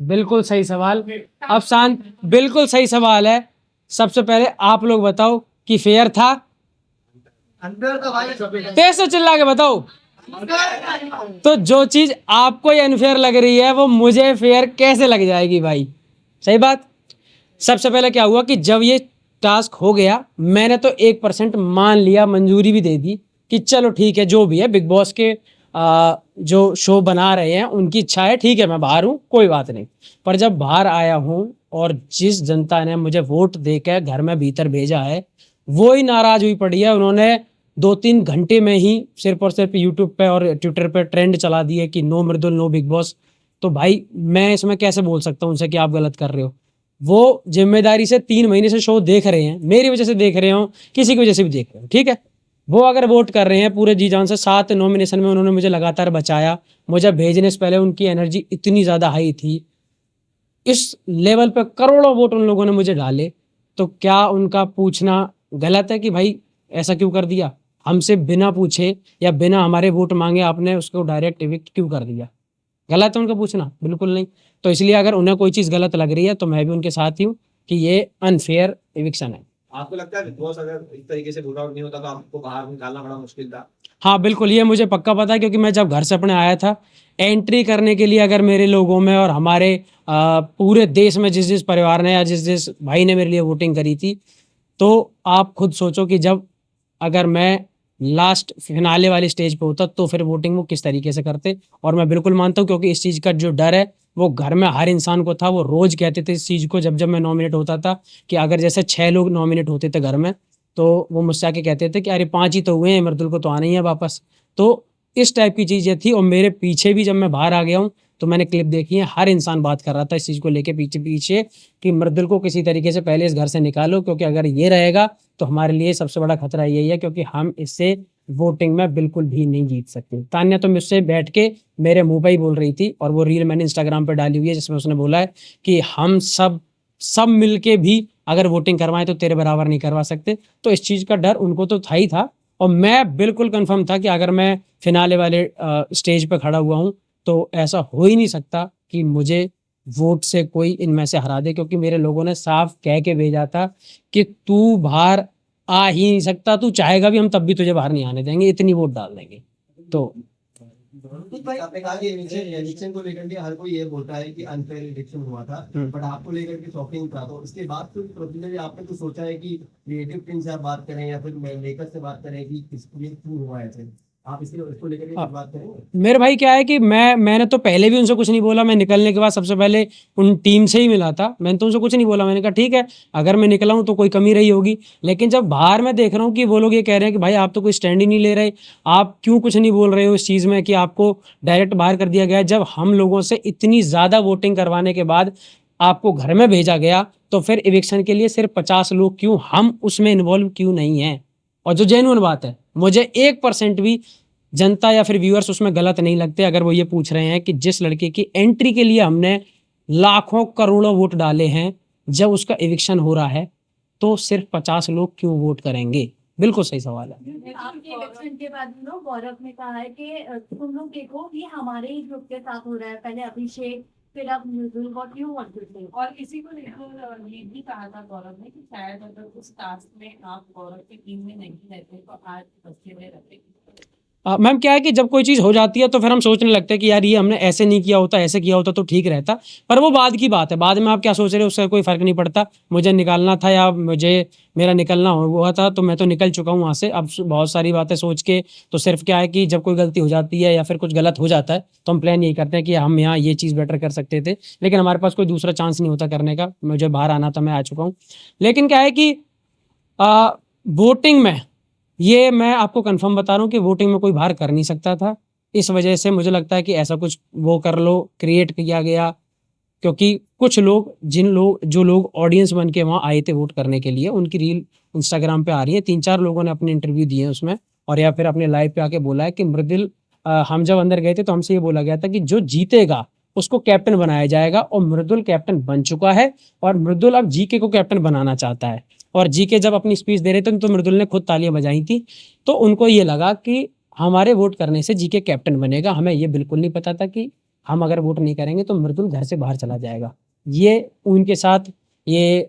बिल्कुल सही सवाल। अब शांत, बिल्कुल सही सवाल है। सबसे पहले आप लोग बताओ कि फेयर था? तेज से चिल्ला के बताओ। तो जो चीज आपको अनफेयर लग रही है वो मुझे फेयर कैसे लग जाएगी भाई? सही बात। सबसे पहले क्या हुआ कि जब ये टास्क हो गया, मैंने तो 1% मान लिया, मंजूरी भी दे दी कि चलो ठीक है, जो भी है बिग बॉस के जो शो बना रहे हैं उनकी इच्छा है, ठीक है मैं बाहर हूँ, कोई बात नहीं। पर जब बाहर आया हूँ और जिस जनता ने मुझे वोट देकर घर में भीतर भेजा है वो ही नाराज हुई पड़ी है। उन्होंने 2-3 घंटे में ही सिर्फ और सिर्फ यूट्यूब पे और ट्विटर पे ट्रेंड चला दिए कि नो मृदुल नो बिग बॉस। तो भाई मैं इसमें कैसे बोल सकता हूँ उनसे कि आप गलत कर रहे हो? वो जिम्मेदारी से 3 महीने से शो देख रहे हैं, मेरी वजह से देख रहे हो, किसी की वजह से भी देख रहे हो, ठीक है। वो अगर वोट कर रहे हैं पूरे जी जान से, 7 नॉमिनेशन में उन्होंने मुझे लगातार बचाया। मुझे भेजने से पहले उनकी एनर्जी इतनी ज़्यादा हाई थी, इस लेवल पे करोड़ों वोट उन लोगों ने मुझे डाले। तो क्या उनका पूछना गलत है कि भाई ऐसा क्यों कर दिया? हमसे बिना पूछे या बिना हमारे वोट मांगे आपने उसको डायरेक्ट इविक्ट क्यों कर दिया? गलत है उनका पूछना? बिल्कुल नहीं। तो इसलिए अगर उन्हें कोई चीज़ गलत लग रही है तो मैं भी उनके साथ ही हूँ कि ये अनफेयर इविक्शन है। आपको लगता है बिग बॉस अगर इस तरीके से रूल आउट नहीं होता तो आपको बाहर निकालना बड़ा मुश्किल था? हाँ बिल्कुल, ये मुझे पक्का पता है क्योंकि मैं जब घर से अपने आया था, एंट्री करने के लिए अगर मेरे लोगों में और हमारे पूरे देश में जिस जिस परिवार ने या जिस जिस भाई ने मेरे लिए वोटिंग करी थी, तो आप खुद सोचो कि जब अगर मैं लास्ट फिनाले वाली स्टेज पे होता तो फिर वोटिंग वो किस तरीके से करते। और मैं बिल्कुल मानता हूँ क्योंकि इस चीज़ का जो डर है वो घर में हर इंसान को था। वो रोज़ कहते थे इस चीज़ को, जब जब मैं नॉमिनेट होता था कि अगर जैसे 6 लोग नॉमिनेट होते थे घर में, तो वो मुझसे आके कहते थे कि अरे 5 ही तो हुए हैं, मृदुल को तो आना ही है वापस। तो इस टाइप की चीज़ें थी। और मेरे पीछे भी जब मैं बाहर आ गया हूँ तो मैंने क्लिप देखी है, हर इंसान बात कर रहा था इस चीज़ को लेके पीछे पीछे कि मृदुल को किसी तरीके से पहले इस घर से निकालो, क्योंकि अगर ये रहेगा तो हमारे लिए सबसे बड़ा खतरा यही है, क्योंकि हम इससे वोटिंग में बिल्कुल भी नहीं जीत सकते। तान्या तो मुझसे बैठ के मेरे मुंह पे ही बोल रही थी, और वो रील मैंने इंस्टाग्राम पे डाली हुई है जिसमें उसने बोला है कि हम सब सब मिलके भी अगर वोटिंग करवाएं तो तेरे बराबर नहीं करवा सकते। तो इस चीज़ का डर उनको तो था ही था। और मैं बिल्कुल कंफर्म था कि अगर मैं फिनाले वाले स्टेज पे खड़ा हुआ हूँ तो ऐसा हो ही नहीं सकता कि मुझे वोट से कोई इनमें से हरा दे, क्योंकि मेरे लोगों ने साफ कह के भेजा था कि तू बाहर आ ही नहीं सकता, तू चाहेगा भी हम तब भी तुझे बाहर नहीं आने देंगे, इतनी वोट डाल देंगे। तो आपने कहा कि इलेक्शन को लेकर के हर कोई ये बोलता है कि अनफेयर इलेक्शन हुआ था, बट आपको लेकर के शॉकिंग था। तो इसके बाद कुछ प्रोसीजर आपने कुछ सोचा है कि क्रिएटिव टीम से आप बात करें या फिर मेकर से बात करें कि किसको क्यों हुआ ऐसे? आप इसको लेकर के कुछ बात करेंगे? मेरे भाई क्या है कि मैंने तो पहले भी उनसे कुछ नहीं बोला। मैं निकलने के बाद सबसे पहले उन टीम से ही मिला था, मैंने तो उनसे कुछ नहीं बोला। मैंने कहा ठीक है, अगर मैं निकला हूँ तो कोई कमी रही होगी। लेकिन जब बाहर मैं देख रहा हूँ कि वो लोग ये कह रहे हैं कि भाई आप तो कोई स्टैंड ही नहीं ले रहे, आप क्यों कुछ नहीं बोल रहे हो इस चीज़ में कि आपको डायरेक्ट बाहर कर दिया गया है, जब हम लोगों से इतनी ज़्यादा वोटिंग करवाने के बाद आपको घर में भेजा गया, तो फिर इविक्शन के लिए सिर्फ 50 लोग क्यों, हम उसमें इन्वॉल्व क्यों नहीं हैं? और जो जेन्युइन बात है, मुझे 1% भी जनता या फिर व्यूअर्स उसमें गलत नहीं लगते अगर वो ये पूछ रहे हैं कि जिस लड़के की एंट्री के लिए हमने लाखों करोड़ों वोट डाले हैं, जब उसका इविक्शन हो रहा है तो सिर्फ 50 लोग क्यों वोट करेंगे? बिल्कुल सही सवाल है। आपके इलेक्शन के बाद गौरव ने कहा है कि तुम लोग देखो ये हमारे ही ग्रुप के साथ हो रहा है, पहले अभिषेक फिर अब मृदुल, व्हाट यू वांट टू से। और इसी को लेकर ये भी कहा था गौरव ने कि शायद अगर उस टास्क में आप गौरव की टीम में नहीं रहते तो आज बच्चे में रहते। मैम क्या है कि जब कोई चीज़ हो जाती है तो फिर हम सोचने लगते हैं कि यार ये हमने ऐसे नहीं किया होता, ऐसे किया होता तो ठीक रहता। पर वो बाद की बात है, बाद में आप क्या सोच रहे हो उससे कोई फ़र्क नहीं पड़ता। मुझे निकालना था या मुझे मेरा निकलना हुआ था तो मैं तो निकल चुका हूँ वहाँ से। अब बहुत सारी बातें सोच के तो सिर्फ क्या है कि जब कोई गलती हो जाती है या फिर कुछ गलत हो जाता है तो हम प्लान यही करते हैं कि हम यहाँ ये चीज़ बेटर कर सकते थे, लेकिन हमारे पास कोई दूसरा चांस नहीं होता करने का। मुझे बाहर आना था, मैं आ चुका हूँ। लेकिन क्या है कि वोटिंग में ये मैं आपको कंफर्म बता रहा हूँ कि वोटिंग में कोई बाहर कर नहीं सकता था। इस वजह से मुझे लगता है कि ऐसा कुछ वो कर लो, क्रिएट किया गया, क्योंकि कुछ लोग जो लोग ऑडियंस बन के वहाँ आए थे वोट करने के लिए, उनकी रील इंस्टाग्राम पे आ रही है। 3-4 लोगों ने अपने इंटरव्यू दिए हैं उसमें, और या फिर अपने लाइव पे आके बोला है कि मृदुल, हम जब अंदर गए थे तो हमसे ये बोला गया था कि जो जीतेगा उसको कैप्टन बनाया जाएगा, और मृदुल कैप्टन बन चुका है। और मृदुल अब जीके को कैप्टन बनाना चाहता है। और जीके जब अपनी स्पीच दे रहे थे तो मृदुल ने खुद तालियां बजाई थी। तो उनको ये लगा कि हमारे वोट करने से जीके कैप्टन बनेगा। हमें ये बिल्कुल नहीं पता था कि हम अगर वोट नहीं करेंगे तो मृदुल घर से बाहर चला जाएगा। ये उनके साथ ये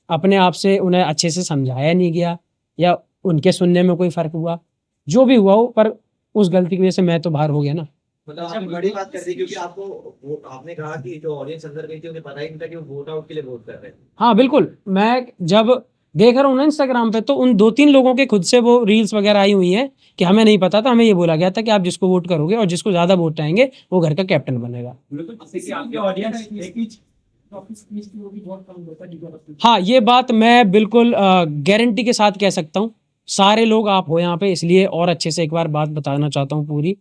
अपने आप से उन्हें अच्छे से समझाया नहीं गया या उनके सुनने में कोई फ़र्क हुआ, जो भी हुआ हो, पर उस गलती की वजह से मैं तो बाहर हो गया ना। मतलब आपने बड़ी बात कर दी, क्योंकि आपको आपने कहा कि जो ऑडियंस अंदर गई थी उन्हें पता ही नहीं था कि वो वोट आउट के लिए वोट कर रहे हैं। हाँ बिल्कुल, मैं जब देख रहा हूँ ना इंस्टाग्राम पे, तो उन 2-3 लोगों के खुद से वो रील्स वगैरह आई हुई हैं कि हमें नहीं पता था, हमें ये बोला गया था कि आप जिसको वोट करोगे और जिसको ज़्यादा वोट आएंगे वो घर का कैप्टन बनेगा। हाँ, ये बात मैं बिल्कुल गारंटी के साथ कह सकता हूँ। सारे लोग आप हो यहाँ पे, इसलिए और अच्छे से एक बार बात बताना चाहता हूँ पूरी,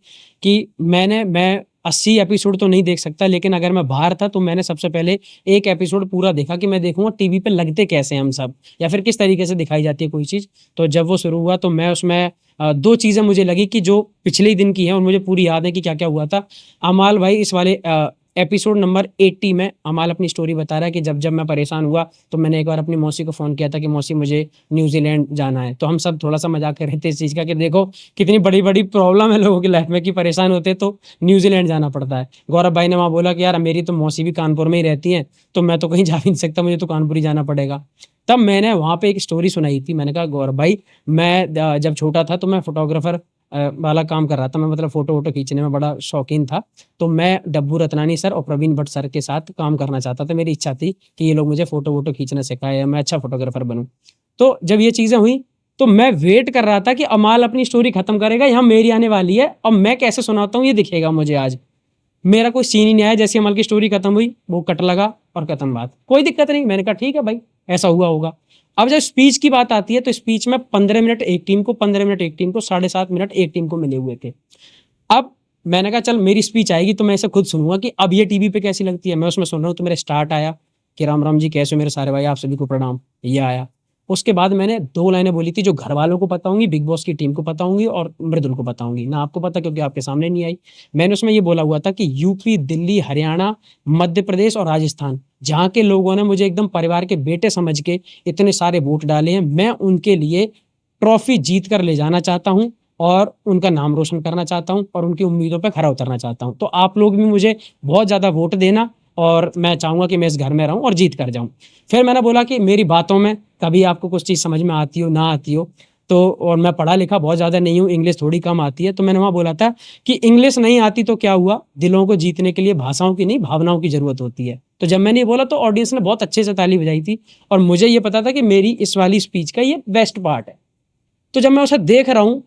कि मैं 80 एपिसोड तो नहीं देख सकता, लेकिन अगर मैं बाहर था तो मैंने सबसे पहले एक एपिसोड पूरा देखा कि मैं देखूंगा टीवी पे लगते कैसे हैं हम सब, या फिर किस तरीके से दिखाई जाती है कोई चीज़। तो जब वो शुरू हुआ तो मैं उसमें 2 चीज़ें मुझे लगी कि जो पिछले ही दिन की हैं और मुझे पूरी याद है कि क्या क्या हुआ था। अमाल भाई इस वाले एपिसोड नंबर 80 में अमाल अपनी स्टोरी बता रहा है कि जब जब मैं परेशान हुआ तो मैंने एक बार अपनी मौसी को फ़ोन किया था कि मौसी मुझे न्यूजीलैंड जाना है। तो हम सब थोड़ा सा मजाक कर रहे थे इस चीज़ का कि देखो कितनी बड़ी बड़ी प्रॉब्लम है लोगों की लाइफ में कि परेशान होते तो न्यूजीलैंड जाना पड़ता है। गौरव भाई ने वहाँ बोला कि यार मेरी तो मौसी भी कानपुर में ही रहती हैं, तो मैं तो कहीं जा भी नहीं सकता, मुझे तो कानपुर ही जाना पड़ेगा। तब मैंने वहाँ पे एक स्टोरी सुनाई थी। मैंने कहा गौरव भाई, मैं जब छोटा था तो मैं फोटोग्राफर वाला काम कर रहा था, मैं मतलब फ़ोटो वोटो खींचने में बड़ा शौकीन था। तो मैं डब्बू रत्नानी सर और प्रवीण भट्ट सर के साथ काम करना चाहता था। मेरी इच्छा थी कि ये लोग मुझे फ़ोटो वोटो खींचना सिखाए या मैं अच्छा फ़ोटोग्राफ़र बनूँ। तो जब ये चीज़ें हुई तो मैं वेट कर रहा था कि अमाल अपनी स्टोरी ख़त्म करेगा, यहाँ मेरी आने वाली है और मैं कैसे सुनाता हूँ ये दिखेगा मुझे आज। मेरा कोई सीन ही नहीं आया, जैसे अमल की स्टोरी खत्म हुई वो कट लगा और खत्म बात, कोई दिक्कत नहीं। मैंने कहा ठीक है भाई, ऐसा हुआ होगा। अब जब स्पीच की बात आती है तो स्पीच में 15 मिनट एक टीम को, 15 मिनट एक टीम को, 7.5 मिनट एक टीम को मिले हुए थे। अब मैंने कहा चल मेरी स्पीच आएगी तो मैं इसे खुद सुनूंगा कि अब ये टीवी पे कैसी लगती है। मैं उसमें सुन रहा हूँ तो मेरा स्टार्ट आया कि राम राम जी, कैसे हो मेरे सारे भाई, आप सभी को प्रणाम, ये आया। उसके बाद मैंने 2 लाइनें बोली थी जो घर वालों को पता होंगी, बिग बॉस की टीम को पता होंगी और मृदुल को पता होंगी, ना आपको पता क्योंकि आपके सामने नहीं आई। मैंने उसमें ये बोला हुआ था कि यूपी, दिल्ली, हरियाणा, मध्य प्रदेश और राजस्थान, जहाँ के लोगों ने मुझे एकदम परिवार के बेटे समझ के इतने सारे वोट डाले हैं, मैं उनके लिए ट्रॉफी जीत कर ले जाना चाहता हूँ और उनका नाम रोशन करना चाहता हूँ और उनकी उम्मीदों पर खरा उतरना चाहता हूँ। तो आप लोग भी मुझे बहुत ज़्यादा वोट देना और मैं चाहूँगा कि मैं इस घर में रहूँ और जीत कर जाऊँ। फिर मैंने बोला कि मेरी बातों में कभी आपको कुछ चीज़ समझ में आती हो ना आती हो तो, और मैं पढ़ा लिखा बहुत ज़्यादा नहीं हूँ, इंग्लिश थोड़ी कम आती है, तो मैंने वहाँ बोला था कि इंग्लिश नहीं आती तो क्या हुआ, दिलों को जीतने के लिए भाषाओं की नहीं भावनाओं की ज़रूरत होती है। तो जब मैंने ये बोला तो ऑडियंस ने बहुत अच्छे से ताली बजाई थी और मुझे ये पता था कि मेरी इस वाली स्पीच का ये बेस्ट पार्ट है। तो जब मैं उसे देख रहा हूँ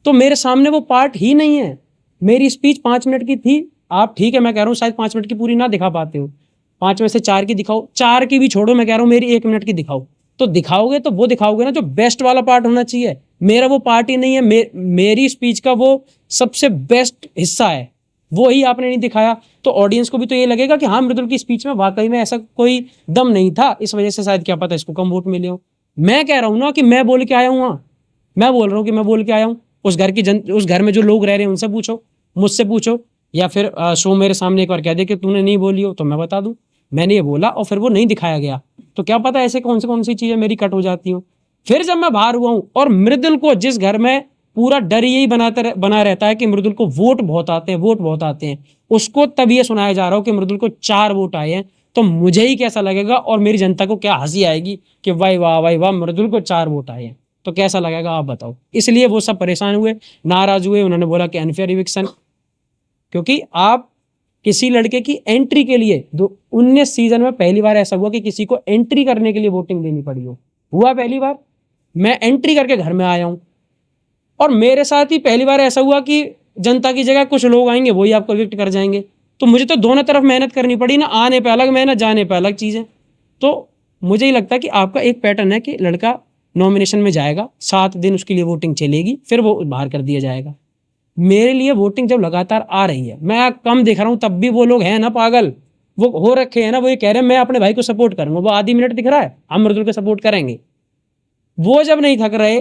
तो मेरे सामने वो पार्ट ही नहीं है। मेरी स्पीच 5 मिनट की थी। आप ठीक है, मैं कह रहा हूँ शायद 5 मिनट की पूरी ना दिखा पाते हो, 5 में से 4 की दिखाओ, 4 की भी छोड़ो, मैं कह रहा हूँ मेरी 1 मिनट की दिखाओ। तो दिखाओगे तो वो दिखाओगे ना जो बेस्ट वाला पार्ट होना चाहिए। मेरा वो पार्ट ही नहीं है, मेरी स्पीच का वो सबसे बेस्ट हिस्सा है, वो ही आपने नहीं दिखाया। तो ऑडियंस को भी तो ये लगेगा कि हाँ मृदुल की स्पीच में वाकई में ऐसा कोई दम नहीं था, इस वजह से शायद क्या पता इसको कम वोट मिले हो। मैं कह रहा हूँ ना कि मैं बोल के आया हूँ वहाँ, मैं बोल रहा हूँ कि मैं बोल के आया हूँ। उस घर में जो लोग रह रहे हैं उनसे पूछो, मुझसे पूछो, या फिर शो मेरे सामने एक बार कह दे कि तूने नहीं बोली हो तो मैं बता दूं मैंने ये बोला और फिर वो नहीं दिखाया गया, तो क्या पता ऐसे कौन सी चीज़ें मेरी कट हो जाती हूँ। फिर जब मैं बाहर हुआ हूँ और मृदुल को, जिस घर में पूरा डर यही बना रहता है कि मृदुल को वोट बहुत आते हैं, वोट बहुत आते हैं, उसको तब ये सुनाया जा रहा हो कि मृदुल को 4 वोट आए हैं, तो मुझे ही कैसा लगेगा और मेरी जनता को क्या हंसी आएगी कि भाई वाह भाई वाह मृदुल को 4 वोट आए हैं, तो कैसा लगेगा आप बताओ। इसलिए वो सब परेशान हुए, नाराज हुए, उन्होंने बोला कि अनफेयर इविक्शन, क्योंकि आप किसी लड़के की एंट्री के लिए 19 सीजन में पहली बार ऐसा हुआ कि किसी को एंट्री करने के लिए वोटिंग देनी पड़ी हो, हुआ पहली बार। मैं एंट्री करके घर में आया हूं और मेरे साथ ही पहली बार ऐसा हुआ कि जनता की जगह कुछ लोग आएंगे वही आपको इविक्ट कर जाएंगे। तो मुझे तो दोनों तरफ मेहनत करनी पड़ी ना, आने पे अलग मेहनत, जाने पे अलग चीज़ें। तो मुझे ही लगता है कि आपका एक पैटर्न है कि लड़का नॉमिनेशन में जाएगा, 7 दिन उसके लिए वोटिंग चलेगी, फिर वो बाहर कर दिया जाएगा। मेरे लिए वोटिंग जब लगातार आ रही है, मैं कम दिख रहा हूँ तब भी वो लोग हैं ना पागल, वो हो रखे हैं ना, वो ये कह रहे हैं मैं अपने भाई को सपोर्ट करूंगा, वो आधी मिनट दिख रहा है हम मृदुल को सपोर्ट करेंगे। वो जब नहीं थक रहे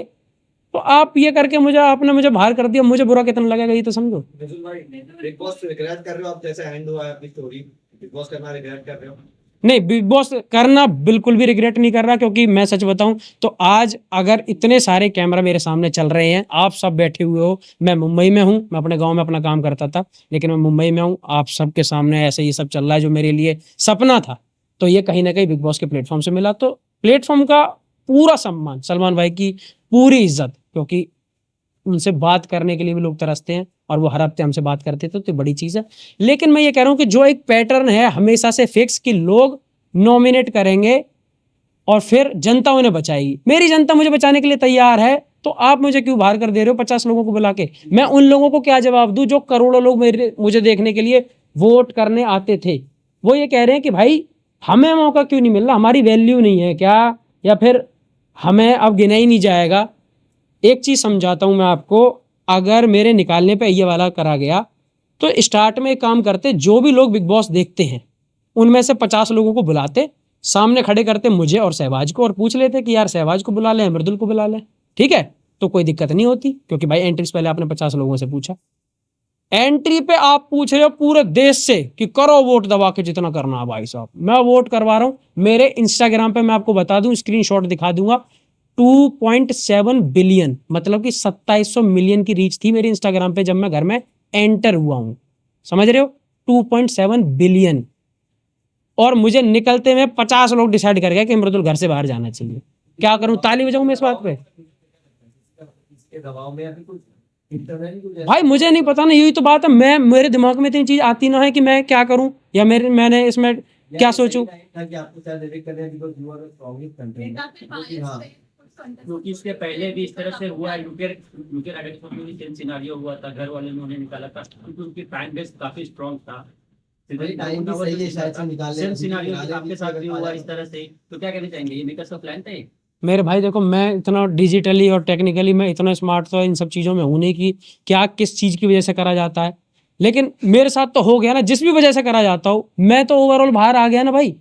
तो आप ये करके आपने मुझे बाहर कर दिया, मुझे बुरा कितना लगेगा ये तो समझो। बिग बॉस रिग्रेट कर रहे हो आप, जैसे एंड हुआ है अपनी स्टोरी, बिग बॉस करना रिग्रेट कर रहे हो? नहीं, बिग बॉस करना बिल्कुल भी रिग्रेट नहीं कर रहा, क्योंकि मैं सच बताऊं तो आज अगर इतने सारे कैमरा मेरे सामने चल रहे हैं, आप सब बैठे हुए हो, मैं मुंबई में हूं, मैं अपने गांव में अपना काम करता था, लेकिन मैं मुंबई में हूं, आप सबके सामने ऐसे ये सब चल रहा है जो मेरे लिए सपना था, तो ये कहीं ना कहीं बिग बॉस के प्लेटफॉर्म से मिला। तो प्लेटफॉर्म का पूरा सम्मान, सलमान भाई की पूरी इज्जत, क्योंकि उनसे बात करने के लिए भी लोग तरसते हैं और वो हर हफ्ते हमसे बात करते थे, तो बड़ी चीज़ है। लेकिन मैं ये कह रहा हूँ कि जो एक पैटर्न है हमेशा से फिक्स कि लोग नॉमिनेट करेंगे और फिर जनता उन्हें बचाएगी, मेरी जनता मुझे बचाने के लिए तैयार है, तो आप मुझे क्यों बाहर कर दे रहे हो 50 लोगों को बुला के? मैं उन लोगों को क्या जवाब दूं जो करोड़ों लोग मुझे देखने के लिए वोट करने आते थे? वो ये कह रहे हैं कि भाई हमें मौका क्यों नहीं मिल रहा, हमारी वैल्यू नहीं है क्या, या फिर हमें अब गिना ही नहीं जाएगा? एक चीज़ समझाता हूँ मैं आपको, अगर मेरे निकालने पे ये वाला करा गया तो स्टार्ट में एक काम करते, जो भी लोग बिग बॉस देखते हैं उनमें से 50 लोगों को बुलाते, सामने खड़े करते मुझे और सहवाज को, और पूछ लेते कि यार सहवाज को बुला लें, मृदुल को बुला लें, ठीक है? तो कोई दिक्कत नहीं होती, क्योंकि भाई एंट्री से पहले आपने 50 लोगों से पूछा। एंट्री पे आप पूछ रहे हो पूरे देश से कि करो वोट दबा के जितना करना है भाई साहब, मैं वोट करवा रहा हूँ। मेरे इंस्टाग्राम पे मैं आपको बता दूं, स्क्रीनशॉट दिखा दूंगा, 2.7 बिलियन मतलब कि 2700 मिलियन की रीच थी मेरे इंस्टाग्राम पे जब मैं घर में एंटर हुआ हूं, समझ रहे हो? 2.7 बिलियन। और मुझे निकलते में 50 लोग डिसाइड कर गए कि मृदुल घर से बाहर जाना चाहिए। क्या करूं, ताली बजाऊं मैं इस बात पे? इसके दबाव में अभी कुछ इंटरनली कुछ ऐसा- भाई मुझे नहीं पता ना, यही तो बात है, मैं मेरे दिमाग में इतनी चीज आती ना है कि मैं क्या करूं, या मैंने इसमें क्या सोचूं। था कि आपको शायद एडिक्ट कर दिया because you are the strongest contender। काफी क्योंकि हाँ, क्योंकि इसके पहले भी इस तरह से हुआ है, यूके राइडर्स में भी सेम सिनारियो हुआ था, घर वाले ने उन्हें निकाला था क्योंकि उनकी फैन बेस काफी स्ट्रांग था। भाई टाइम भी सही है शायद से निकालने सेम सिनारियो निकाले आपके भी साथ भी हुआ आया। इस तरह से, तो क्या कहना चाहेंगे, ये मेकर्स का प्लान था ये? मेरे भाई देखो, मैं इतना डिजिटली और टेक्निकली मैं इतना स्मार्ट तो इन सब चीज़ों में हूं नहीं कि क्या किस चीज़ की वजह से करा जाता है, लेकिन मेरे साथ तो हो गया ना, जिस भी वजह से करा जाता हो, मैं तो ओवरऑल बाहर आ गया ना भाई।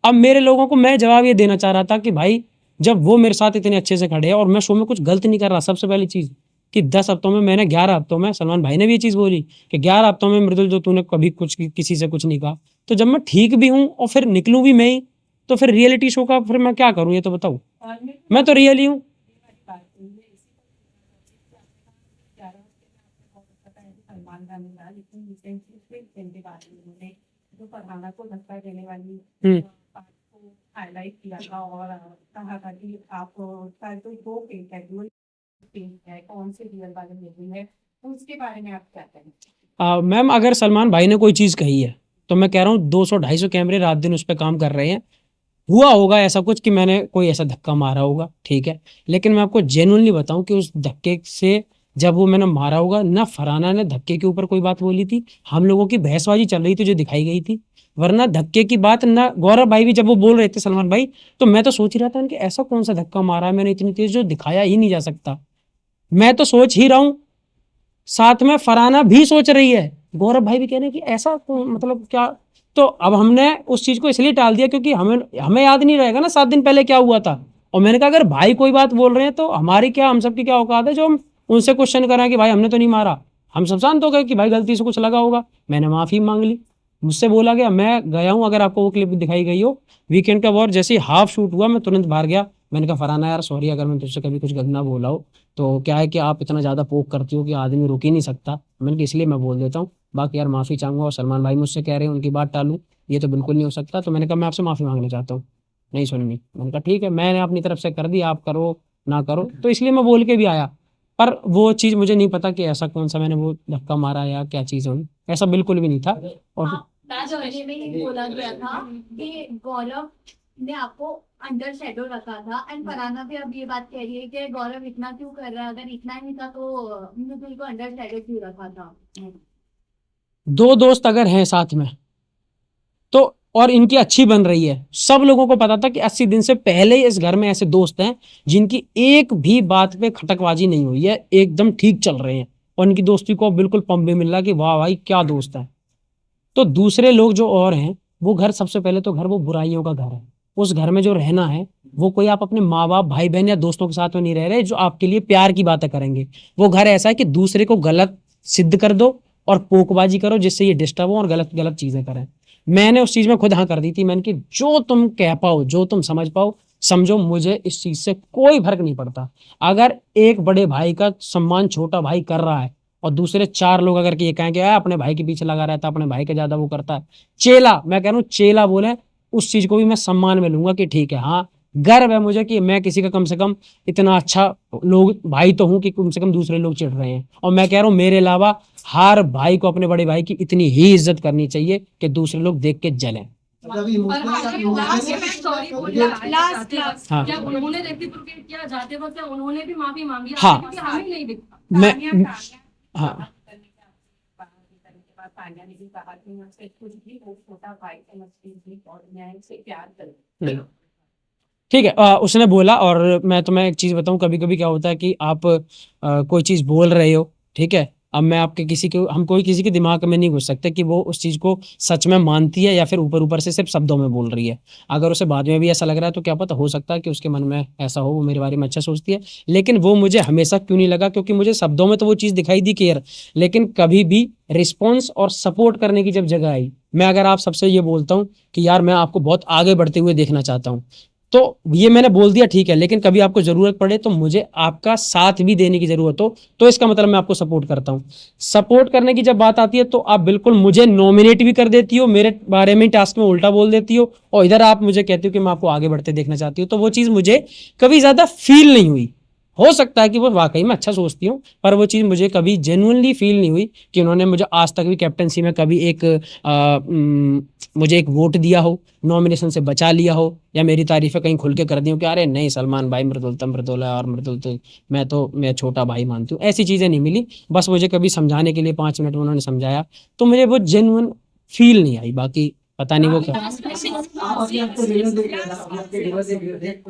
अब मेरे लोगों को मैं जवाब ये देना चाह रहा था कि भाई जब वो मेरे साथ इतने अच्छे से खड़े हैं और मैं शो में कुछ गलत नहीं कर रहा, सबसे पहली चीज़ कि 10 हफ्तों में मैंने 11 हफ्तों में, सलमान भाई ने भी ये चीज़ बोली कि 11 हफ्तों में मृदुल जो तूने कभी कुछ किसी से कुछ नहीं कहा, तो जब मैं ठीक भी हूँ और फिर निकलूँ भी मैं ही, तो फिर रियलिटी शो का फिर मैं क्या करूँ, ये तो बताओ। और मैं तो रियल ही हूँ। सलमान खान था, लेकिन रिसेंटली फिर इनके बारे में उन्होंने जो फरहाना को धक्का देने वाली हम्म। बात को हाईलाइट किया था और कहा था कि आप शायद कोई दो पेज है, डुअल पेज है, कौन से रियल वाले मूवी है, तो उसके बारे में आप क्या कहें? मैम अगर सलमान भाई ने कोई चीज़ कही है तो मैं कह रहा हूँ 200-250 कैमरे रात दिन उस पर काम कर रहे हैं, हुआ होगा ऐसा कुछ कि मैंने कोई ऐसा धक्का मारा होगा, ठीक है, लेकिन मैं आपको जेन्युइनली बताऊं कि उस धक्के से जब वो मैंने मारा होगा ना, फरहाना ने धक्के के ऊपर कोई बात बोली थी, हम लोगों की बहसबाजी चल रही थी जो दिखाई गई थी, वरना धक्के की बात ना, गौरव भाई भी जब वो बोल रहे थे सलमान भाई, तो मैं तो सोच ही रहा था कि ऐसा कौन सा धक्का मारा है मैंने इतनी तेज जो दिखाया ही नहीं जा सकता। मैं तो सोच ही रहा हूँ, साथ में फरहाना भी सोच रही है, गौरव भाई भी कह रहे हैं कि ऐसा मतलब क्या। तो अब हमने उस चीज को इसलिए टाल दिया क्योंकि हमें हमें याद नहीं रहेगा ना 7 दिन पहले क्या हुआ था। और मैंने कहा अगर भाई कोई बात बोल रहे हैं तो हमारी क्या, हम सबकी क्या औकात है जो हम उनसे क्वेश्चन करें कि भाई हमने तो नहीं मारा। हम सब शांत हो गए कि भाई गलती से कुछ लगा होगा, मैंने माफी मांग ली, मुझसे बोला गया, मैं गया हूँ, अगर आपको वो क्लिप दिखाई गई हो वीकेंड का वॉर, जैसे ही हाफ शूट हुआ मैं तुरंत बाहर गया, मैंने कहा फरहाना यार सॉरी अगर मैं तुझसे कभी कुछ गंदा बोला हो, तो क्या है कि आप इतना ज़्यादा पोक करती हो कि आदमी रुक ही नहीं सकता, मैंने कहा इसलिए मैं बोल देता हूँ, बाकी यार माफ़ी चाहूँगा। और सलमान भाई मुझसे कह रहे हैं उनकी बात टालूँ, ये तो बिल्कुल नहीं हो सकता, तो मैंने कहा मैं आपसे माफ़ी मांगना चाहता हूँ, नहीं सुननी। मैंने कहा ठीक है, मैंने अपनी तरफ से कर दी, आप करो ना करो, तो इसलिए मैं बोल के भी आया। पर वो चीज़ मुझे नहीं पता कि ऐसा कौन सा मैंने वो धक्का मारा या क्या चीज़ हुई, ऐसा बिल्कुल भी नहीं था। और लास्ट महीने में ही बोला गया था कि गौरव ने आपको अंडर शेडो रखा था, एंड फरहाना भी अब ये बात कह रही है कि गौरव इतना क्यों कर रहा है, अगर इतना ही था तो मृदुल को अंडर शेडो क्यों रखा था? दो दोस्त अगर हैं साथ में तो, और इनकी अच्छी बन रही है, सब लोगों को पता था कि 80 दिन से पहले ही इस घर में ऐसे दोस्त हैं जिनकी एक भी बात पे खटकबाजी नहीं हुई है, एकदम ठीक चल रहे हैं, और इनकी दोस्ती को बिल्कुल पंप भी मिल रहा है कि वाह भाई क्या दोस्त है। तो दूसरे लोग जो और हैं, वो घर, सबसे पहले तो घर वो बुराइयों का घर है, उस घर में जो रहना है वो कोई आप अपने माँ बाप भाई बहन या दोस्तों के साथ में नहीं रह रहे जो आपके लिए प्यार की बातें करेंगे। वो घर ऐसा है कि दूसरे को गलत सिद्ध कर दो और पोकबाजी करो जिससे ये डिस्टर्ब हो और गलत गलत चीजें करें। मैंने उस चीज में खुद हाँ कर दी थी। मैंने कि जो तुम कह पाओ, जो तुम समझ पाओ समझो, मुझे इस चीज से कोई फर्क नहीं पड़ता। अगर एक बड़े भाई का सम्मान छोटा भाई कर रहा है और दूसरे 4 लोग अगर ये कहें कि अपने भाई के पीछे लगा रहता है, अपने भाई के ज्यादा वो करता है, चेला, मैं कह रहा हूँ चेला बोले, उस चीज को भी मैं सम्मान में लूंगा कि ठीक है, हाँ गर्व है मुझे कि मैं किसी का कम से कम इतना अच्छा लोग भाई तो हूं कि कम से कम दूसरे लोग चिढ़ रहे हैं। और मैं कह रहा हूँ मेरे अलावा हर भाई को अपने बड़े भाई की इतनी ही इज्जत करनी चाहिए कि दूसरे लोग देख के जलें। अभी हाँ। जब उन्होंने रेसिप्रोकेट किया जाते वक्त उन्होंने भी माफी मांगी, हाँ। आपने हमें नहीं दिखा। मैं हाँ तान्या ने भी कहा कि मुझसे कुछ भी वो छोटा भाई समझती थी और मैं उसे प्यार करती। ठीक है, उसने बोला। और मैं तुम्हें एक चीज बताऊं, कभी कभी क्या होता है कि आप कोई चीज बोल रहे हो, ठीक है, अब मैं आपके किसी के, हम कोई किसी के दिमाग में नहीं घुस सकते कि वो उस चीज को सच में मानती है या फिर ऊपर ऊपर से सिर्फ शब्दों में बोल रही है। अगर उसे बाद में भी ऐसा लग रहा है तो क्या पता, हो सकता है कि उसके मन में ऐसा हो, वो मेरे बारे में अच्छा सोचती है। लेकिन वो मुझे हमेशा क्यों नहीं लगा, क्योंकि मुझे शब्दों में तो वो चीज दिखाई दी केयर, लेकिन कभी भी रिस्पॉन्स और सपोर्ट करने की जब जगह आई, मैं अगर आप सबसे ये बोलता हूँ कि यार मैं आपको बहुत आगे बढ़ते हुए देखना चाहता हूँ, तो ये मैंने बोल दिया ठीक है, लेकिन कभी आपको जरूरत पड़े तो मुझे आपका साथ भी देने की जरूरत हो तो इसका मतलब मैं आपको सपोर्ट करता हूं। सपोर्ट करने की जब बात आती है तो आप बिल्कुल मुझे नॉमिनेट भी कर देती हो, मेरे बारे में टास्क में उल्टा बोल देती हो, और इधर आप मुझे कहती हो कि मैं आपको आगे बढ़ते देखना चाहती हूँ। तो वो चीज मुझे कभी ज्यादा फील नहीं हुई। हो सकता है कि वो वाकई में अच्छा सोचती हूँ, पर वो चीज़ मुझे कभी जेन्युइनली फील नहीं हुई कि उन्होंने मुझे आज तक भी कैप्टनसी में कभी एक मुझे एक वोट दिया हो, नॉमिनेशन से बचा लिया हो, या मेरी तारीफें कहीं खुल के कर दी हो कि अरे नहीं सलमान भाई मृदुल तो मृदुल है और मृदुल तो मैं छोटा भाई मानती हूँ। ऐसी चीज़ें नहीं मिली। बस मुझे कभी समझाने के लिए 5 मिनट में उन्होंने समझाया तो मुझे वो जेन्युइन फील नहीं आई। बाकी पता नहीं वो क्या।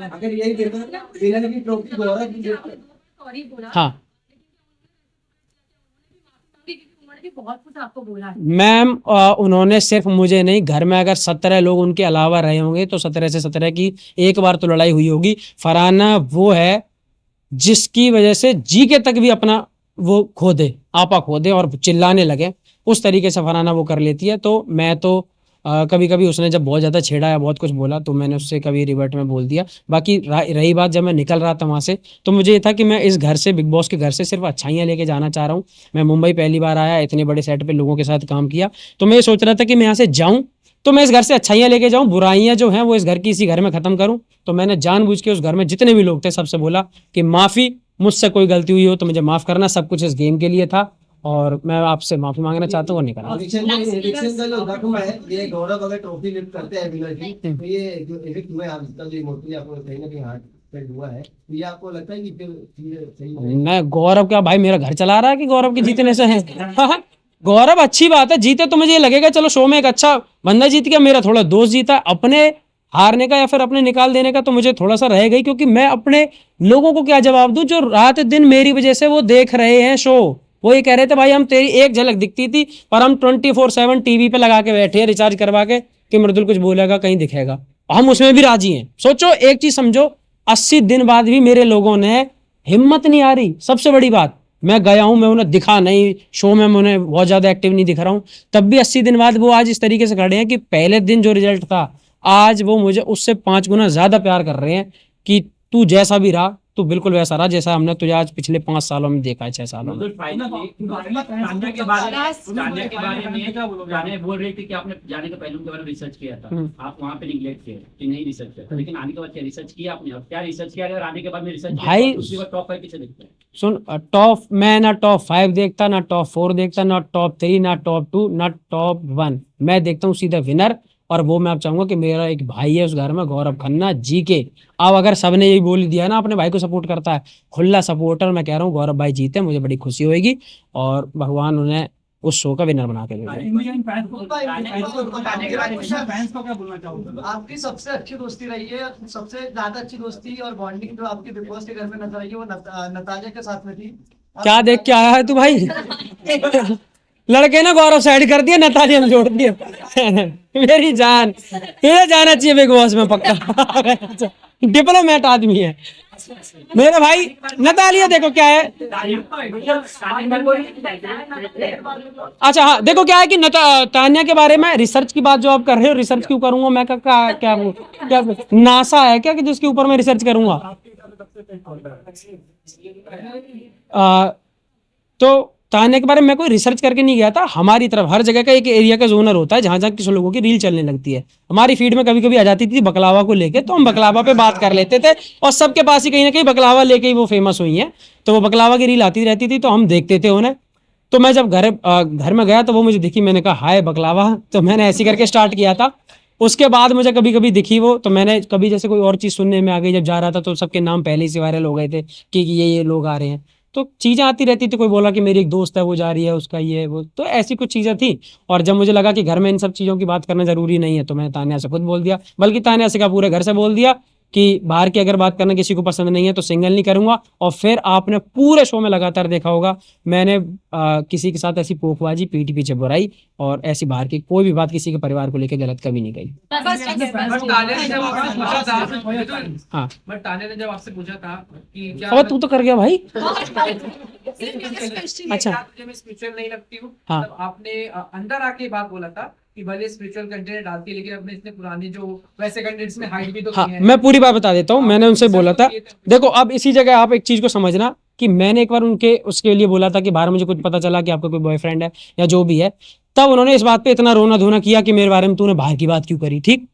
अगर यही देखो विनर की ट्रॉफी गौरव की सॉरी बोला। हाँ उन्होंने भी बहुत कुछ आपको बोला है। मैम, उन्होंने सिर्फ मुझे नहीं, घर में अगर 17 लोग उनके अलावा रहे होंगे तो 17 से 17 की एक बार तो लड़ाई हुई होगी। फरहाना वो है जिसकी वजह से जी के तक भी अपना वो खो दे, आपा खो दे और चिल्लाने लगे, उस तरीके से फरहाना वो कर लेती है। तो मैं तो कभी कभी उसने जब बहुत ज़्यादा छेड़ा या बहुत कुछ बोला तो मैंने उससे कभी रिवर्ट में बोल दिया। बाकी रही बात जब मैं निकल रहा था वहाँ से, तो मुझे ये था कि मैं इस घर से, बिग बॉस के घर से सिर्फ अच्छाइयाँ लेके जाना चाह रहा हूँ। मैं मुंबई पहली बार आया, इतने बड़े सेट पे लोगों के साथ काम किया, तो मैं ये सोच रहा था कि मैं यहाँ से जाऊँ तो मैं इस घर से अच्छाइयाँ लेके जाऊँ, बुराइयाँ जो हैं वो इस घर की इसी घर में ख़त्म करूँ। तो मैंने जानबूझ के उस घर में जितने भी लोग थे सबसे बोला कि माफ़ी, मुझसे कोई गलती हुई हो तो मुझे माफ़ करना, सब कुछ इस गेम के लिए था और मैं आपसे माफ़ी मांगना चाहता हूँ और नहीं करना। एविक्शन का जो रकम है, ये गौरव अगर ट्रॉफी लिफ्ट करते हैं विनर की, तो ये जो एविक्ट हुए हैं इसका जो इमोशनली आपको कहीं ना कहीं हार्ट फेल्ट हुआ है, तो ये आपको लगता है कि फिर चीजें सही है? मैं गौरव क्या भाई मेरा घर चला रहा है कि गौरव के जीतने से है? गौरव अच्छी बात है, जीते तो मुझे ये लगेगा चलो शो में एक अच्छा बंदा जीत गया, मेरा थोड़ा दोस्त जीता। अपने हारने का या फिर अपने निकाल देने का तो मुझे थोड़ा सा रह गई, क्योंकि मैं अपने लोगों को क्या जवाब दूं जो रात दिन मेरी वजह से वो देख रहे हैं शो। वो ये कह रहे थे भाई हम तेरी एक झलक दिखती थी पर हम 24/7 टीवी पे लगा के बैठे हैं रिचार्ज करवा के कि मृदुल कुछ बोलेगा कहीं दिखेगा, हम उसमें भी राजी हैं। सोचो एक चीज समझो, 80 दिन बाद भी मेरे लोगों ने हिम्मत नहीं आ रही। सबसे बड़ी बात, मैं गया हूं, मैं उन्हें दिखा नहीं शो में, मैं उन्हें बहुत ज्यादा एक्टिव नहीं दिख रहा हूं, तब भी 80 दिन बाद वो आज इस तरीके से खड़े हैं कि पहले दिन जो रिजल्ट था आज वो मुझे उससे 5 गुना ज्यादा प्यार कर रहे हैं कि तू जैसा भी रहा तू बिल्कुल वैसा रहा जैसा हमने तुझे आज पिछले 5 सालों में देखा है, 6 सालों में। तान्या के बारे में जाने बोल रही थी कि आपने जाने के पहले उनके बारे में रिसर्च किया था, आप वहाँ पे निगलेक्ट किए कि नहीं रिसर्च किया, लेकिन आने के बाद क्या रिसर्च किया आपने? अब क्या रिसर्च किया और आने के बाद में रिसर्च भाई उसके बाद टॉप 5 किसे देखते हैं? सुन, टॉप मैं ना टॉप 5 देखता, ना टॉप 4 देखता, ना टॉप 3, ना टॉप 2, ना टॉप 1। मैं देखता हूँ सीधा विनर, और वो मैं अब चाहूंगा कि मेरा एक भाई है उस घर में, गौरव खन्ना जी के। अब अगर सबने यही बोल दिया ना अपने भाई को सपोर्ट करता है, खुला सपोर्टर, मैं कह रहा हूँ गौरव भाई जीते, मुझे बड़ी खुशी होगी और भगवान उन्हें उस शो का विनर बना के देगा। इंडियन फैंस को क्या बोलना चाहूंगा? आपकी सबसे अच्छी दोस्ती रही है, सबसे ज्यादा अच्छी दोस्ती और बॉन्डिंग जो आपकी बिग बॉस के घर में नजर आई है वो नताजा के साथ में थी। क्या देख के आया है तू भाई? लड़के ने गौरव साइड कर दिया, नतालिया ने जोड़ दिया। मेरी जान, तुझे जाना चाहिए बिग बॉस में पक्का। डिप्लोमेट आदमी है मेरे भाई। नतालिया देखो क्या है, अच्छा हाँ देखो क्या है कि तान्या के बारे में रिसर्च की बात जो आप कर रहे हो, रिसर्च क्यों करूंगा मैं? क्या नासा है क्या कि जिसके ऊपर मैं रिसर्च करूंगा? तो तान्या के बारे में मैं कोई रिसर्च करके नहीं गया था। हमारी तरफ हर जगह का एक एरिया का जोनर होता है जहां जहां किसी लोगों की रील चलने लगती है। हमारी फीड में कभी कभी आ जाती थी बकलावा को लेके, तो हम बकलावा पे बात कर लेते थे, और सबके पास ही कहीं ना कहीं बकलावा लेके ही वो फेमस हुई है। तो वो बकलावा की रील आती रहती थी तो हम देखते थे उन्हें। तो मैं जब घर में गया तो वो मुझे दिखी, मैंने कहा हाय बकलावा, तो मैंने ऐसे करके स्टार्ट किया था। उसके बाद मुझे कभी कभी दिखी वो, तो मैंने कभी जैसे कोई और चीज सुनने में आ गई, जब जा रहा था तो सबके नाम पहले ही से वायरल हो गए थे कि ये लोग आ रहे हैं। तो चीजें आती रहती थी, कोई बोला कि मेरी एक दोस्त है वो जा रही है, उसका ये है वो, तो ऐसी कुछ चीजें थी। और जब मुझे लगा कि घर में इन सब चीजों की बात करना जरूरी नहीं है, तो मैंने तान्या से खुद बोल दिया, बल्कि तान्या से क्या पूरे घर से बोल दिया कि बाहर की अगर बात करना किसी को पसंद नहीं है तो सिंगल नहीं करूंगा। और फिर आपने पूरे शो में लगातार देखा होगा, मैंने किसी के साथ ऐसी पोकबाजी, पीठ पीछे बुराई और ऐसी बाहर की कोई भी बात किसी के परिवार को लेकर गलत कभी नहीं कही। हाँ बट तान्या ने जब आपसे पूछा था कि क्या और तू तो कर गया भाई। अच्छा तुझे मैं स्पिरिचुअल नहीं लगती हूँ, हाँ। तब आपने अंदर आके बात बोला था कि भले स्पिरिचुअल कंटेंट डालती है लेकिन अपने इतने पुराने जो वैसे कंटेंट्स में हाइड भी तो हाँ की है। मैं पूरी बात बता देता हूँ। मैंने उनसे बोला था, देखो अब इसी जगह आप एक चीज को समझना कि मैंने एक बार उसके लिए बोला था कि बाहर मुझे कुछ पता चला कि आपका कोई बॉयफ्रेंड है या जो भी है, तब उन्होंने इस बात पे इतना रोना धोना किया कि मेरे बारे में तूने बाहर की बात क्यों करी। ठीक,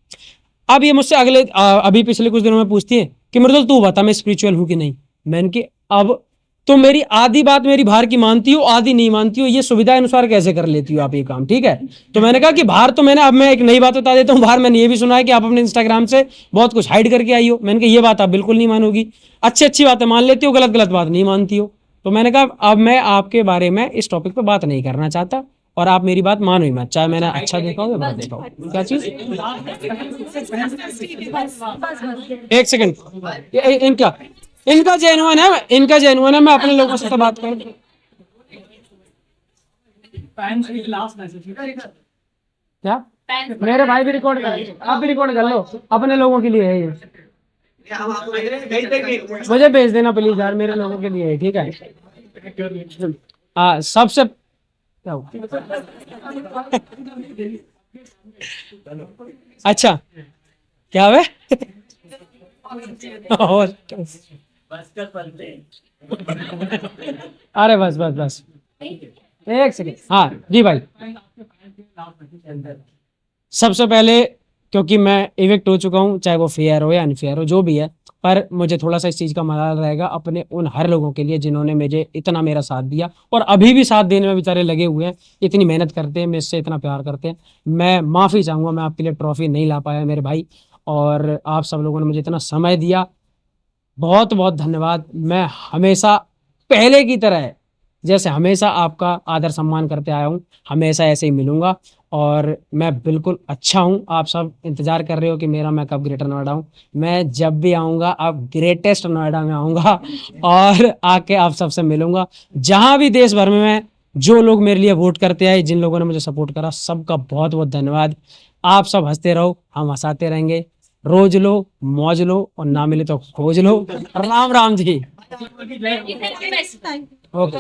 अब ये मुझसे अभी पिछले कुछ दिनों में पूछती है कि मृदुल तू बता मैं स्पिरिचुअल हूँ कि नहीं। मैंने कि अब तो मेरी आधी बात मेरी बाहर की मानती हो, आधी नहीं मानती हो, ये सुविधा अनुसार कैसे कर लेती हो आप ये काम? ठीक है, तो मैंने कहा कि बाहर तो अब मैं एक नई बात बता देता हूँ, बाहर मैंने ये भी सुना है कि आप अपने इंस्टाग्राम से बहुत कुछ हाइड करके आई हो। मैंने कहा ये बात आप बिल्कुल नहीं मानोगी, अच्छी बातें मान लेती हो, गलत बात नहीं मानती हो। तो मैंने कहा अब मैं आपके बारे में इस टॉपिक पे बात नहीं करना चाहता, और आप मेरी बात मानो ही मत, चाहे मैंने अच्छा देखा हो या बुरा देखा हो। क्या चीज? एक सेकंड, इनका जेन्युइन है, मैं अपने लोगों से तो बात करूं। क्या मेरे भाई भी रिकॉर्ड कर, आप भी रिकॉर्ड कर लो, अपने लोगों के लिए है ये। मुझे भेज देना प्लीज यार, मेरे लोगों के लिए है, ठीक है? हाँ सबसे क्या हुआ? अच्छा क्या है? और अरे बस एक सेकंड। हाँ जी भाई, सबसे पहले क्योंकि मैं इविक्ट हो चुका हूँ, चाहे वो फेयर हो या अनफेयर हो जो भी है, पर मुझे थोड़ा सा इस चीज़ का मलाल रहेगा अपने उन हर लोगों के लिए जिन्होंने मुझे इतना मेरा साथ दिया और अभी भी साथ देने में बेचारे लगे हुए हैं, इतनी मेहनत करते हैं, मुझसे इतना प्यार करते हैं। मैं माफ़ी चाहूँगा, मैं आपके लिए ट्रॉफी नहीं ला पाया मेरे भाई, और आप सब लोगों ने मुझे इतना समय दिया, बहुत बहुत धन्यवाद। मैं हमेशा पहले की तरह जैसे हमेशा आपका आदर सम्मान करते आया हूँ, हमेशा ऐसे ही मिलूंगा, और मैं बिल्कुल अच्छा हूँ। आप सब इंतज़ार कर रहे हो कि मैं कब ग्रेटर नोएडा हूँ। मैं जब भी आऊँगा अब ग्रेटेस्ट नोएडा में आऊँगा और आके आप सबसे मिलूंगा। जहाँ भी देश भर में मैं, जो लोग मेरे लिए वोट करते आए, जिन लोगों ने मुझे सपोर्ट करा, सबका बहुत बहुत धन्यवाद। आप सब हंसते रहो, हम हंसाते रहेंगे। रोज लो, मौज लो, और ना मिले तो खोज लो। राम राम जी। ओके।